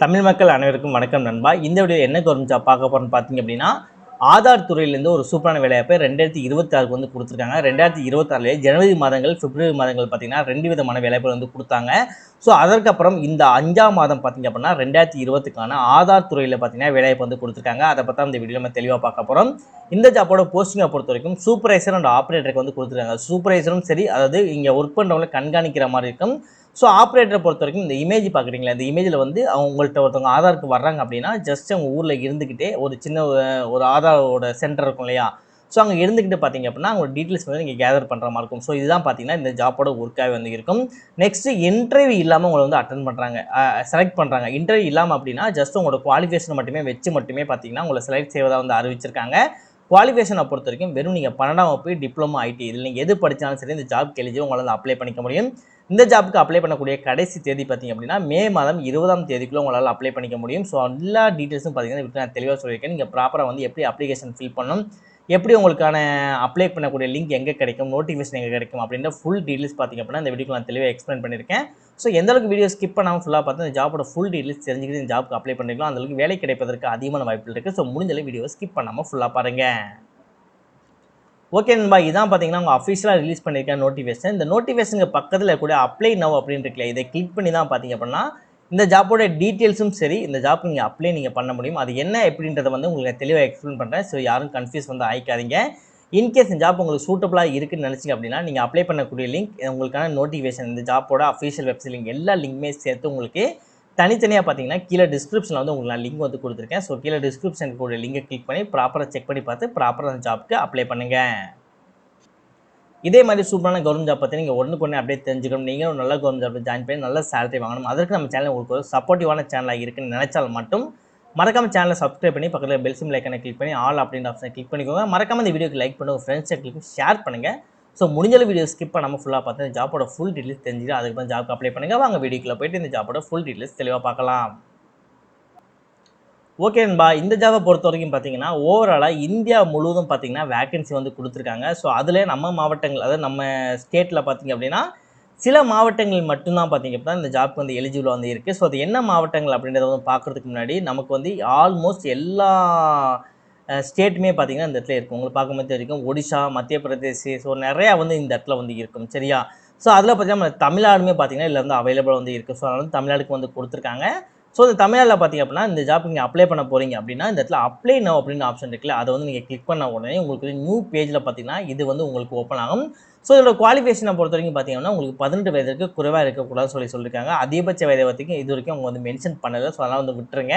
தமிழ் மக்கள் அனைவருக்கும் வணக்கம் நண்பா. இந்த வீடியோ என்ன கவர்மெண்ட் ஜாப் பார்க்க போறோம்னு பார்த்தீங்க அப்படின்னா, ஆதார் துறையிலேருந்து ஒரு சூப்பரான வேலைவாய்ப்பை 2026க்கு வந்து குடுத்துருக்காங்க. 2026லே ஜனவரி மாதங்கள், பிப்ரவரி மாதங்கள் பார்த்தீங்கன்னா 2 விதமான வேலைவாய்ப்புகள் வந்து குடுத்தாங்க. ஸோ அதற்கப்புறம் இந்த 5ஆம் மாதம் பார்த்தீங்க அப்படின்னா 2020க்கான ஆதார் துறையில பார்த்தீங்கன்னா வேலைவாய்ப்பு வந்து குடுத்துருக்காங்க. அதை பத்தி தான் இந்த வீடியோ நம்ம தெளிவா பார்க்க போறோம். இந்த ஜாப்போட போஸ்டிங்கை பொறுத்தவரைக்கும் சூப்பர்வைசர் அண்ட் ஆப்பரேட்டருக்கு வந்து குடுத்துருக்காங்க. சூப்பர்வைசரும் சரி, அதாவது இங்க ஒர்க் பண்றவங்களை கண்காணிக்கிற மாதிரி இருக்கும். ஸோ ஆப்ரேட்டரை பொறுத்த வரைக்கும் இந்த இமேஜ் பார்க்குறீங்களா, இந்த இமேஜில் வந்து அவங்கள்ட்ட ஒருத்தவங்க ஆதாருக்கு வர்றாங்க அப்படின்னா ஜஸ்ட் அவங்க ஊரில் இருந்துக்கிட்டே ஒரு சின்ன ஒரு ஆதாரோட சென்டர் இருக்கும் இல்லையா, ஸோ அங்கே இருந்துக்கிட்டு பார்த்தீங்க அப்படின்னா அவங்களோட டீட்டெயில்ஸ் வந்து நீங்கள் கேதர் பண்ணுற மாதிரி இருக்கும். ஸோ இதுதான் பார்த்தீங்கன்னா இந்த ஜாப்போட ஒர்க்காகவே வந்து இருக்கும். நெக்ஸ்ட்டு இன்டர்வியூ இல்லாமல் உங்களை வந்து அட்டன் பண்ணுறாங்க, செலக்ட் பண்ணுறாங்க. இன்டர்வியூ இல்லாமல் அப்படின்னா ஜஸ்ட் உங்களோட குவாலிஃபிகேஷன் மட்டுமே வச்சு மட்டுமே பார்த்தீங்கன்னா உங்களை செலக்ட் செய்வதாக வந்து அறிவிச்சிருக்காங்க. குவாலிஃபிகேஷனை பொறுத்த வரைக்கும் வெறும் நீங்கள் 12ஆம் வகுப்பு டிப்ளமோ ஐடி இதில் நீங்கள் எது படித்தாலும் சரி இந்த ஜாப்க்கு எலிஜிபிள் உங்களால் வந்து அப்ளை பண்ணிக்க முடியும். இந்த ஜாப்புக்கு அப்ளை பண்ணக்கூடிய கடைசி தேதி பார்த்தீங்க அப்படின்னா மே மாதம் 20ஆம் தேதிக்குள்ள உங்களால் அப்ளை பண்ணிக்க முடியும். ஸோ எல்லா டீட்டெயில்ஸும் பார்த்தீங்கன்னா நான் தெளிவாக சொல்லியிருக்கேன். நீங்கள் ப்ராப்பராக வந்து எப்படி அப்ளிகேஷன் ஃபில் பண்ணணும், எப்படி உங்களுக்கான அப்ளை பண்ணக்கூடிய லிங்க் எங்கே கிடைக்கும், நோட்டிஃபிகேஷன் எங்கே கிடைக்கும் அப்படின்ற ஃபுல் டீட்டெயில்ஸ் பார்த்தீங்க அப்படின்னா இந்த வீடியோக்கு நான் தெளிவாக எக்ஸ்பிளைன் பண்ணியிருக்கேன். ஸோ எந்த அளவுக்கு வீடியோ ஸ்கிப் பண்ணாமல் ஃபுல்லாக பார்த்து இந்த ஜாப்போட ஃபுல் டீட்டெயில்ஸ் தெரிஞ்சுக்கிட்டு இந்த ஜாப்க்கு அப்ளை பண்ணிக்கலாம், அந்தளவுக்கு வேலை கிடைப்பதற்கு அதிகமான வாய்ப்புகள் இருக்குது. ஸோ முடிஞ்சளவு வீடியோவை ஸ்கிப் பண்ணாமல் ஃபுல்லாக பாருங்கள். ஓகே நண்பா, இதான் பார்த்தீங்கன்னா உங்கள் அஃபிஷியலாக ரிலீஸ் பண்ணியிருக்க நோட்டிஃபிகேஷன். இந்த நோட்டிஃபிகேஷனுக்கு பக்கத்தில் கூட அப்ளை நவ் அப்படின்னு இருக்குல்ல, இதை கிளிக் பண்ணி தான் பார்த்தீங்க அப்படின்னா இந்த ஜாப்போட டீட்டெயில்ஸும் சரி, இந்த ஜாப்புக்கு நீங்கள் அப்ளை நீங்கள் பண்ண முடியும். அது என்ன எப்படின்றத வந்து உங்களுக்கு தெளிவாக எக்ஸ்பிளைன் பண்ணுறேன். ஸோ யாரும் கன்ஃபியூஸ் வந்து ஆகிக்காதீங்க. இன்கேஸ் இந்த ஜாப் உங்களுக்கு சூட்டபுளாக இருக்குன்னு நினச்சிங்க அப்படின்னா நீங்கள் அப்ளை பண்ணக்கூடிய லிங்க், உங்களுக்கான நோட்டிஃபிகேஷன், இந்த ஜாப்போட அஃபிஷியல் வெப்சைட் லிங்க் எல்லா லிங்க்குமே சேர்த்து உங்களுக்கு தனித்தனியாக பார்த்தீங்கன்னா கீழே டிஸ்கிரிப்ஷனில் வந்து உங்களுக்கு நான் லிங்க் வந்து கொடுத்துருக்கேன். ஸோ கீழே டிஸ்கிரிப்ஷனுக்கு கூட லிங்கை கிளிக் பண்ணி ப்ராப்பராக செக் பண்ணி பார்த்து ப்ராப்பராக அந்த ஜாப்க்கு அப்ளை பண்ணுங்கள். இதே மாதிரி சூப்பரான கவர்மெண்ட் ஜாப் பற்றி நீங்கள் ஒன்றுக்கு அப்படியே தெரிஞ்சுக்கணும், நீங்கள் ஒரு நல்ல கவர்மெண்ட் ஜாப்பில் ஜாயின் பண்ணி நல்ல சேலரி வாங்கணும், அதற்கு நம்ம சேனல் உங்களுக்கு ஒரு சப்போர்ட்டிவான சேனலாக இருக்குன்னு நினைச்சால் மட்டும் மறக்காம சேனலை சப்ஸ்கிரைப் பண்ணி பக்கத்தில் பெல் சிம்பிள் ஐக்கனை கிளிக் பண்ணி ஆல் அப்படின்ற ஆப்ஷனை கிளிக் பண்ணிக்கோங்க. மறக்காம இந்த வீடியோக்கு லைக் பண்ணுங்கள், ஃப்ரெண்ட்ஸை கிளிக் ஷேர் பண்ணுங்கள். ஸோ முடிஞ்ச வீடியோ ஸ்கிப் பண்ணாமல் ஃபுல்லாக பார்த்து இந்த ஜாப்போட ஃபுல் டீட்டெயில்ஸ் தெரிஞ்சுட்டு அதுக்கு ஜாப்க்கு அப்ளை பண்ணுங்கள். வாங்க வீடியோக்குள்ளே போயிட்டு இந்த ஜாப்போட ஃபுல் டீட்டெயில்ஸ் தெளிவாக பார்க்கலாம். ஓகே நண்பா, இந்த ஜாபை பொறுத்த வரைக்கும் பார்த்தீங்கன்னா ஓவராலாக இந்தியா முழுவதும் பார்த்தீங்கன்னா வேக்கன்சி வந்து கொடுத்துருக்காங்க. ஸோ அதில் நம்ம மாவட்டங்கள், அதாவது நம்ம ஸ்டேட்டில் பார்த்தீங்க அப்படின்னா சில மாவட்டங்கள் மட்டும்தான் பார்த்தீங்க அப்படின்னா இந்த ஜாப்க்கு வந்து எலிஜிபிள் வந்து இருக்குது. ஸோ அது என்ன மாவட்டங்கள் அப்படின்றத வந்து பார்க்குறதுக்கு முன்னாடி நமக்கு வந்து ஆல்மோஸ்ட் எல்லா ஸ்டேட்டுமே பார்த்தீங்கன்னா இந்த இடத்துல இருக்கும். உங்களுக்கு பார்க்கும்போது தெரியும் ஒடிஷா, மத்திய பிரதேஷ், ஸோ நிறையா வந்து இந்த இடத்துல வந்து இருக்கும் சரியா. ஸோ அதில் பார்த்தீங்கன்னா நம்ம தமிழ்நாடுமே பார்த்தீங்கன்னா இதில் வந்து அவைலபிள் வந்து இருக்குது. ஸோ அதனால் வந்து தமிழ்நாடுக்கு வந்து கொடுத்துருக்காங்க. ஸோ இந்த தமிழ்நாட்டில் பார்த்தீங்க அப்படின்னா இந்த ஜாப் நீங்கள் அப்ளை பண்ண போகிறீங்க அப்படின்னா இந்த இடத்துல அப்ளை நவ் அப்படின்னு ஆப்ஷன் இருக்குல்ல, அதை வந்து நீங்கள் கிளிக் பண்ண உடனே உங்களுக்கு நியூ பேஜில் பார்த்தீங்கன்னா இது வந்து உங்களுக்கு ஓப்பன் ஆகும். ஸோ இதோட குவாலிஃபிகேஷனை பொறுத்த வரைக்கும் பார்த்தீங்கன்னா உங்களுக்கு 18 வயதுக்கு குறைவாக இருக்கக்கூடாதுன்னு சொல்லியிருக்காங்க. அதிகபட்ச வயதை வரைக்கும் இது வரைக்கும் அவங்க வந்து மென்ஷன் பண்ணலை. ஸோ அதெல்லாம் வந்து விட்டுருங்க.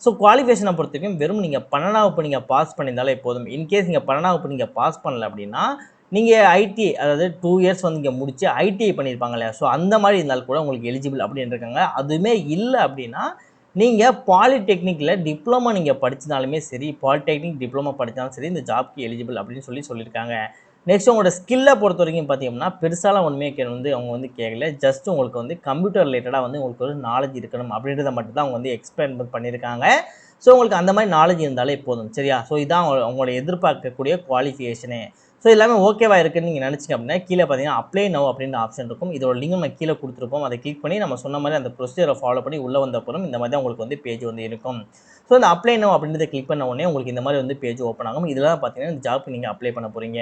ஸோ குவாலிஃபிகேஷனை பொறுத்த வரைக்கும் வெறும் நீங்கள் 12ஆம் வகுப்பு நீங்கள் பாஸ் பண்ணியிருந்தாலே போதும். இன்கேஸ் நீங்கள் 12ஆம் வகுப்பு நீங்கள் பாஸ் பண்ணல அப்படின்னா நீங்கள் ஐடிஐ, அதாவது 2 இயர்ஸ் வந்து இங்கே முடிச்சு ஐடிஐ பண்ணியிருப்பாங்க இல்லையா, ஸோ அந்த மாதிரி இருந்தால் கூட உங்களுக்கு எலிஜிபிள் அப்படின்னு இருக்காங்க. அதுவுமே இல்லை அப்படின்னா நீங்கள் பாலிடெக்னிக்கில் டிப்ளமோ நீங்கள் படிச்சிருந்தாலுமே சரி, பாலிடெக்னிக் டிப்ளமோ படித்தாலும் சரி இந்த ஜாப்க்கு எலிஜிபிள் அப்படின்னு சொல்லியிருக்காங்க. நெக்ஸ்ட் உங்களோட ஸ்கில்லை பொறுத்த வரைக்கும் பார்த்தீங்கன்னா பெருசாலாம் ஒன்றுமே வந்து அவங்க வந்து கேட்கல. ஜஸ்ட் உங்களுக்கு வந்து கம்ப்யூட்டர் ரிலேட்டடாக வந்து உங்களுக்கு ஒரு நாலேஜ் இருக்கணும் அப்படின்றத மட்டும் தான் அவங்க வந்து எக்ஸ்பிளைன் பண்ணியிருக்காங்க. ஸோ உங்களுக்கு அந்த மாதிரி நாலேஜ் இருந்தாலே போதும் சரியா. ஸோ இதான் அவங்களோட எதிர்பார்க்கக்கூடிய குவாலிஃபிகேஷனே. ஸோ எல்லாமே ஓகேவா இருக்குன்னு நீங்கள் நினச்சிங்க அப்படின்னா கீழே பார்த்தீங்கன்னா அப்ளை நவ் அப்படின்ற ஆப்ஷன் இருக்கும். இதோட லிங்க் நம்ம கீழே கொடுத்துருப்போம். அதை கிளிக் பண்ணி நம்ம சொன்ன மாதிரி அந்த ப்ரொசீஜரை ஃபாலோ பண்ணி உள்ளே வந்த அப்புறம் இந்த மாதிரி தான் உங்களுக்கு வந்து பேஜ் வந்து இருக்கும். ஸோ இந்த அப்ளை நவ் அப்படின்றத கிளிக் பண்ண உடனே உங்களுக்கு இந்த மாதிரி வந்து பேஜ் ஓப்பன் ஆகும். இதெல்லாம் பார்த்தீங்கன்னா இந்த ஜாப்க்கு நீங்கள் அப்ளை பண்ண போகிறீங்க.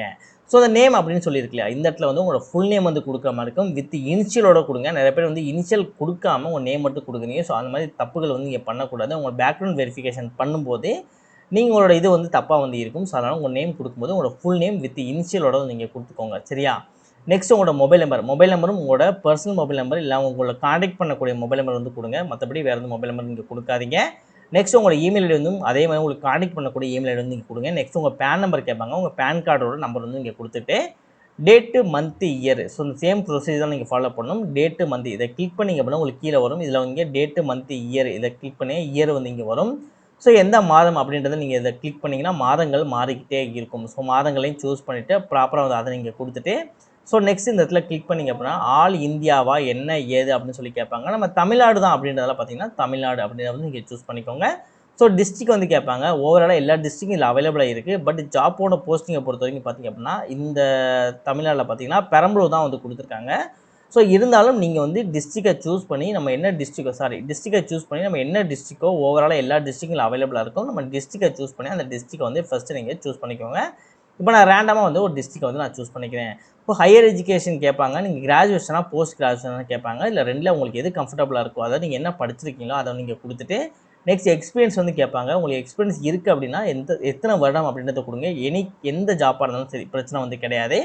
ஸோ அந்த நேம் அப்படின்னு சொல்லியிருக்கலையா, இந்த இடத்துல வந்து உங்களோட ஃபுல் நேம் வந்து கொடுக்குற மாதிரி இருக்கும். வித் இனிஷியலோட கொடுங்க. நிறைய பேர் வந்து இனிஷியல் கொடுக்காம உங்கள் நேம் மட்டும் கொடுக்குறீங்க. ஸோ அந்த மாதிரி தப்புகள் வந்து நீங்கள் பண்ணக்கூடாது. உங்கள் பேக்ரவுண்ட் வெரிஃபிகேஷன் பண்ணும்போது நீங்களோட இது வந்து தப்பாக வந்து இருக்கும். ஸோ அதனால் உங்கள் நேம் கொடுக்கும்போது உங்களோட ஃபுல் நேம் வித் இனிஷியலோட நீங்கள் கொடுத்துக்கோங்க சரியா. நெக்ஸ்ட் உங்களோட மொபைல் நம்பரும் உங்களோட பர்சனல் மொபைல் நம்பர் இல்லை உங்களை காண்டாக்ட் பண்ணக்கூடிய மொபைல் நம்பர் வந்து கொடுங்க. மற்றபடி வேறு எந்த மொபைல் நம்பர் நீங்கள் கொடுக்காதீங்க. நெக்ஸ்ட் உங்களோட இமெயில் ஐடி வந்து அதே மாதிரி உங்களுக்கு காண்டாக்ட் பண்ணக்கூடிய இமெயில் ஐடி வந்து நீங்கள் கொடுங்க. நெக்ஸ்ட் உங்கள் பேன் நம்பர் கேட்பாங்க. உங்கள் பேன் கார்டோட நம்பர் வந்து நீங்கள் கொடுத்துட்டு டேட்டு, மந்த், இயர், ஸோ இந்த சேம் ப்ரொசீஜர் தான் நீங்கள் ஃபாலோ பண்ணணும். டேட்டு, மந்த் இதை கிளிக் பண்ணிங்க அப்படின்னா உங்களுக்கு கீழே வரும். இதில் இங்கே டேட்டு, மந்த், இயர் இதை கிளிக் பண்ணி இயர் வந்து இங்கே வரும். ஸோ எந்த மாதம் அப்படின்றத நீங்கள் இதை கிளிக் பண்ணிங்கன்னா மாதங்கள் மாறிக்கிட்டே இருக்கும். ஸோ மாதங்களையும் சூஸ் பண்ணிவிட்டு ப்ராப்பராக வந்து அதை நீங்கள் கொடுத்துட்டு ஸோ நெக்ஸ்ட் இந்த இடத்துல கிளிக் பண்ணிங்க அப்படின்னா ஆல் இந்தியாவா என்ன ஏது அப்படின்னு சொல்லி கேட்பாங்க. நம்ம தமிழ்நாடு தான் அப்படின்றதால பார்த்தீங்கன்னா தமிழ்நாடு அப்படின்றத வந்து நீங்கள் சூஸ் பண்ணிக்கோங்க. ஸோ டிஸ்ட்ரிக் வந்து கேட்பாங்க. ஓவராலாக எல்லா டிஸ்ட்ரிக்கும் இதில் அவைலபிளாக இருக்குது. பட் ஜாப்போட போஸ்டிங்கை பொறுத்த வரைக்கும் பார்த்திங்க அப்படின்னா இந்த தமிழ்நாட்டில் பார்த்தீங்கன்னா பெரம்பலூர் தான் வந்து கொடுத்துருக்காங்க. ஸோ இருந்தாலும் நீங்கள் வந்து டிஸ்ட்ரிக்டை சூஸ் பண்ணி நம்ம என்ன டிஸ்ட்ரிக்டை சூஸ் பண்ணி நம்ம என்ன டிஸ்ட்ரிக்கோ ஓவராலாக எல்லா டிஸ்ட்ரிக்டும் அவைலபிளாக இருக்கும். நம்ம டிஸ்ட்ரிக்டை சூஸ் பண்ணி அந்த டிஸ்ட்ரிக்டை வந்து ஃபஸ்ட்டு நீங்கள் சூஸ் பண்ணிக்கோங்க. இப்போ நான் ரேண்டமாக வந்து ஒரு டிஸ்ட்ரிக்டை வந்து நான் சூஸ் பண்ணிக்கிறேன். இப்போ ஹையர் எஜுகேஷன் கேட்பாங்க. நீங்கள் கிராஜுவேஷனா போஸ்ட் கிராஜுவேஷனா கேட்பாங்க. இல்லை ரெண்டில் உங்களுக்கு எது கம்ஃபர்டபுளாக இருக்கோ அதாவது நீங்கள் என்ன படிச்சிருக்கீங்களோ அதை நீங்கள் கொடுத்துட்டு நெக்ஸ்ட் எக்ஸ்பீரியன்ஸ் வந்து கேட்பாங்க. உங்களுக்கு எக்ஸ்பீரியன்ஸ் இருக்குது அப்படின்னா எத்தனை வருடம் அப்படின்றத கொடுங்க. எந்த ஜாப்பாக இருந்தாலும் சரி பிரச்சனை வந்து கிடையாது.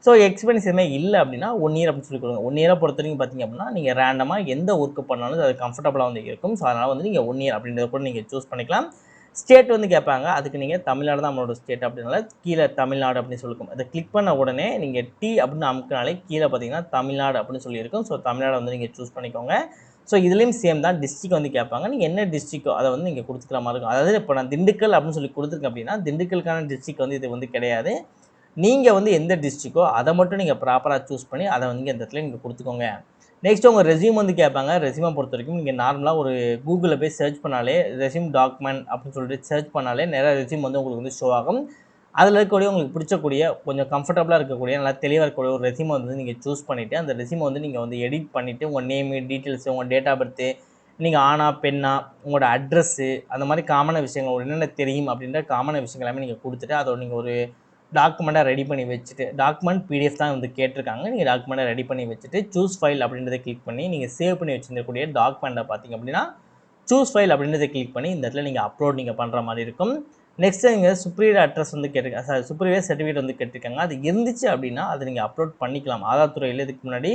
ஸோ எக்ஸ்பீரியன்ஸ் எதுவுமே இல்லை அப்படின்னா 1 இயர் அப்படின்னு சொல்லி கொடுங்க. 1 இயரை பொறுத்த வரைக்கும் பார்த்தீங்க அப்படின்னா நீங்கள் ரேண்டமாக எந்த ஒர்க்கு பண்ணாலும் அது கம்ஃபர்டபுளாக வந்து இருக்கும். ஸோ அதனால் வந்து நீங்கள் 1 இயர் அப்படின்றத கூட நீங்கள் சூஸ் பண்ணிக்கலாம். ஸ்டேட் வந்து கேட்பாங்க. அதுக்கு நீங்கள் தமிழ்நாடு தான் நம்மளோட ஸ்டேட் அப்படின்னால கீழே தமிழ்நாடு அப்படின்னு சொல்லியிருக்கும். அதை கிளிக் பண்ண உடனே நீங்கள் டி அப்படின்னு அமுக்கினாலே கீழே பார்த்தீங்கன்னா தமிழ்நாடு அப்படின்னு சொல்லியிருக்கும். ஸோ தமிழ்நாடு வந்து நீங்கள் சூஸ் பண்ணிக்கோங்க. ஸோ இதுலேயும் சேம் தான் டிஸ்ட்ரிக் வந்து கேட்பாங்க. நீங்கள் என்ன டிஸ்ட்ரிக்கோ அதை வந்து நீங்கள் கொடுத்துக்கிற மாதிரி இருக்கும். அதாவது இப்போ நான் திண்டுக்கல் அப்படின்னு சொல்லி கொடுத்துருக்கேன் அப்படின்னா திண்டுக்கலுக்கான டிஸ்ட்ரிக் வந்து இது வந்து கிடையாது. நீங்கள் வந்து எந்த டிஸ்ட்ரிக்கோ அதை மட்டும் நீங்கள் ப்ராப்பராக சூஸ் பண்ணி அதை வந்து இந்த இடத்துல நீங்கள் கொடுத்துக்கோங்க. நெக்ஸ்ட் உங்கள் ரெஸ்யூம் வந்து கேட்பாங்க. ரெஸ்யூமை பொறுத்த வரைக்கும் நீங்கள் நார்மலாக ஒரு கூகுளில் போய் சர்ச் பண்ணாலே ரெஸ்யூம் டாக்குமெண்ட் அப்படின்னு சொல்லிட்டு சர்ச் பண்ணாலே நிறைய ரெஸ்யூம் வந்து உங்களுக்கு வந்து ஷோ ஆகும். அதில் இருக்கக்கூடிய உங்களுக்கு பிடிச்சக்கூடிய கொஞ்சம் கம்ஃபர்டபுளாக இருக்கக்கூடிய நல்லா தெளிவாக இருக்கக்கூடிய ஒரு ரெஸ்யூமை வந்து நீங்கள் சூஸ் பண்ணிவிட்டு அந்த ரெஸ்யூமை வந்து நீங்கள் வந்து எடிட் பண்ணிவிட்டு உங்கள் நேமு டீட்டெயில்ஸு உங்கள் டேட் ஆஃப் பர்த்து நீங்கள் ஆனா பெண்ணா உங்களோட அட்ரஸ்ஸு அந்த மாதிரி காமனான விஷயங்கள் என்னென்ன தெரியும் அப்படின்ற காமனான விஷயங்கள் எல்லாமே நீங்கள் கொடுத்துட்டு அதோட நீங்கள் ஒரு டாக்குமெண்ட்டாக ரெடி பண்ணி வச்சுட்டு டாக்குமெண்ட் பிடிஎஃப் தான் வந்து கேட்டிருக்காங்க. நீங்கள் டாக்குமெண்ட்டை ரெடி பண்ணி வச்சுட்டு சூஸ் ஃபைல் அப்படின்றத கிளிக் பண்ணி நீங்கள் சேவ் பண்ணி வச்சுருக்கக்கூடிய டாக்குமெண்ட்டை பார்த்தீங்க அப்படின்னா சூஸ் ஃபைல் அப்படின்றத கிளிக் பண்ணி இந்த இடத்துல நீங்கள் அப்லோட் நீங்கள் பண்ணுற மாதிரி இருக்கும். நெக்ஸ்ட்டு நீங்கள் சுப்ரியர் அட்ரஸ் வந்து கேட்டிருக்காங்க, சுப்ரியர் சர்டிஃபிகேட் வந்து கேட்டிருக்காங்க. அது இருந்துச்சு அப்படின்னா அதை நீங்கள் அப்லோட் பண்ணிக்கலாம். ஆதார் துறையில் இதுக்கு முன்னாடி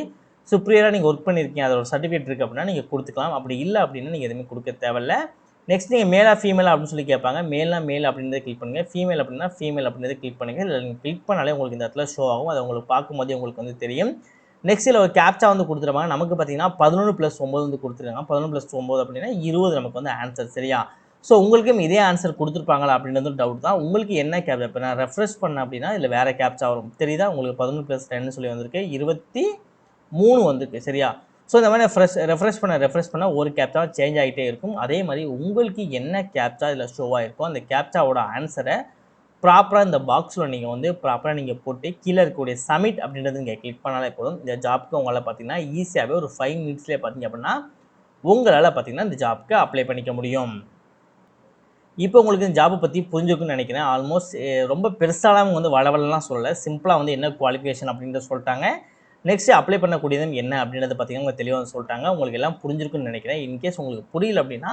சுப்ரியராக நீங்கள் ஒர்க் பண்ணியிருக்கீங்க அதோட சர்டிஃபிகேட் இருக்குது அப்படின்னா நீங்கள் கொடுத்துக்கலாம். அப்படி இல்லை அப்படின்னா நீங்கள் எதுவுமே கொடுக்க தேவையில்லை. நெக்ஸ்ட் நீங்கள் மேலா ஃபீமேலா அப்படின்னு சொல்லி கேட்பாங்க. மேல்னா மேல் அப்படின்றத கிளிக் பண்ணுங்கள். ஃபீமேல் அப்படின்னா ஃபீமேல் அப்படின்றத கிளிக் பண்ணுங்கள். இதில் நீங்கள் கிளிக் பண்ணாலே உங்களுக்கு இந்த இடத்துல ஷோ ஆகும். அதை உங்களுக்கு பார்க்கும்போதே உங்களுக்கு வந்து தெரியும். நெக்ஸ்ட் இதில் ஒரு கேப்ச்சா வந்து கொடுத்துருப்பாங்க. நமக்கு பார்த்தீங்கன்னா 11+9 வந்து கொடுத்துருக்காங்க. 11+9 அப்படின்னா 20 நமக்கு வந்து ஆன்சர் சரியா. ஸோ உங்களுக்கும் இதே ஆன்சர் கொடுத்துருப்பாங்களா அப்படின்றது டவுட் தான். உங்களுக்கு என்ன கேப்ச்சா இப்போ நான் ரெஃப்ரெஷ் பண்ணேன் அப்படின்னா இதில் வேறு கேப்ச்சா வரும் தெரியுதா. உங்களுக்கு 11+10 சொல்லி வந்திருக்கு 23 வந்திருக்கு சரியா. ஸோ இந்த மாதிரி ரெஃப்ரெஷ் பண்ண ஒரு கேப்ச்சா சேஞ்ச் ஆகிட்டே இருக்கும். அதே மாதிரி உங்களுக்கு என்ன கேப்ச்சா இதில் ஷோ ஆகிருக்கோ அந்த கேப்ச்சாவோட ஆன்சரை ப்ராப்பராக இந்த பாக்ஸில் நீங்கள் வந்து ப்ராப்பராக நீங்கள் போட்டு கீழே இருக்கக்கூடிய சப்மிட் அப்படின்றது நீங்கள் கிளிக் பண்ணாலே போதும். இந்த ஜாப்க்கு உங்களால் பார்த்தீங்கன்னா ஈஸியாகவே ஒரு 5 மினிட்ஸ்லேயே பார்த்தீங்க அப்படின்னா உங்களால் பார்த்தீங்கன்னா இந்த ஜாப்க்கு அப்ளை பண்ணிக்க முடியும். இப்போ உங்களுக்கு இந்த ஜாப்பை பற்றி புரிஞ்சுக்குன்னு நினைக்கிறேன். ஆல்மோஸ்ட் ரொம்ப பெருசாலாம் அவங்க வந்து வளவலாம் சொல்லலை. சிம்பிளாக வந்து என்ன குவாலிஃபிகேஷன் அப்படின்றத சொல்லிட்டாங்க. நெக்ஸ்ட்டு அப்ளை பண்ணக்கூடியதும் என்ன அப்படின்றத பார்த்தீங்கன்னா அவங்க தெளிவாக சொல்லிட்டாங்க. உங்களுக்கு எல்லாம் புரிஞ்சிருக்குன்னு நினைக்கிறேன். இன்கேஸ் உங்களுக்கு புரியல அப்படின்னா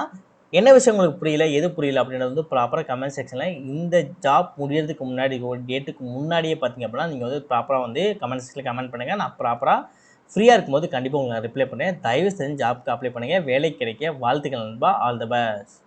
என்ன விஷயம் உங்களுக்கு புரியல எது புரியல அப்படின்றது வந்து ப்ராப்பராக கமெண்ட் செக்ஷனில் இந்த ஜாப் முடியறதுக்கு முன்னாடி ஒரு டேட்டுக்கு முன்னாடியே பார்த்தீங்க அப்படின்னா நீங்கள் வந்து ப்ராப்பராக வந்து கமெண்ட் செக்ஷனில் கமெண்ட் பண்ணுங்கள். நான் ப்ராப்பராக ஃப்ரீயாக இருக்கும்போது கண்டிப்பாக உங்களுக்கு நான் ரிப்ளை பண்ணுறேன். தயவு செஞ்சு ஜாப்க்கு அப்ளை பண்ணுங்கள். வேலை கிடைக்க வாழ்த்துக்கள் நண்பா. All the best.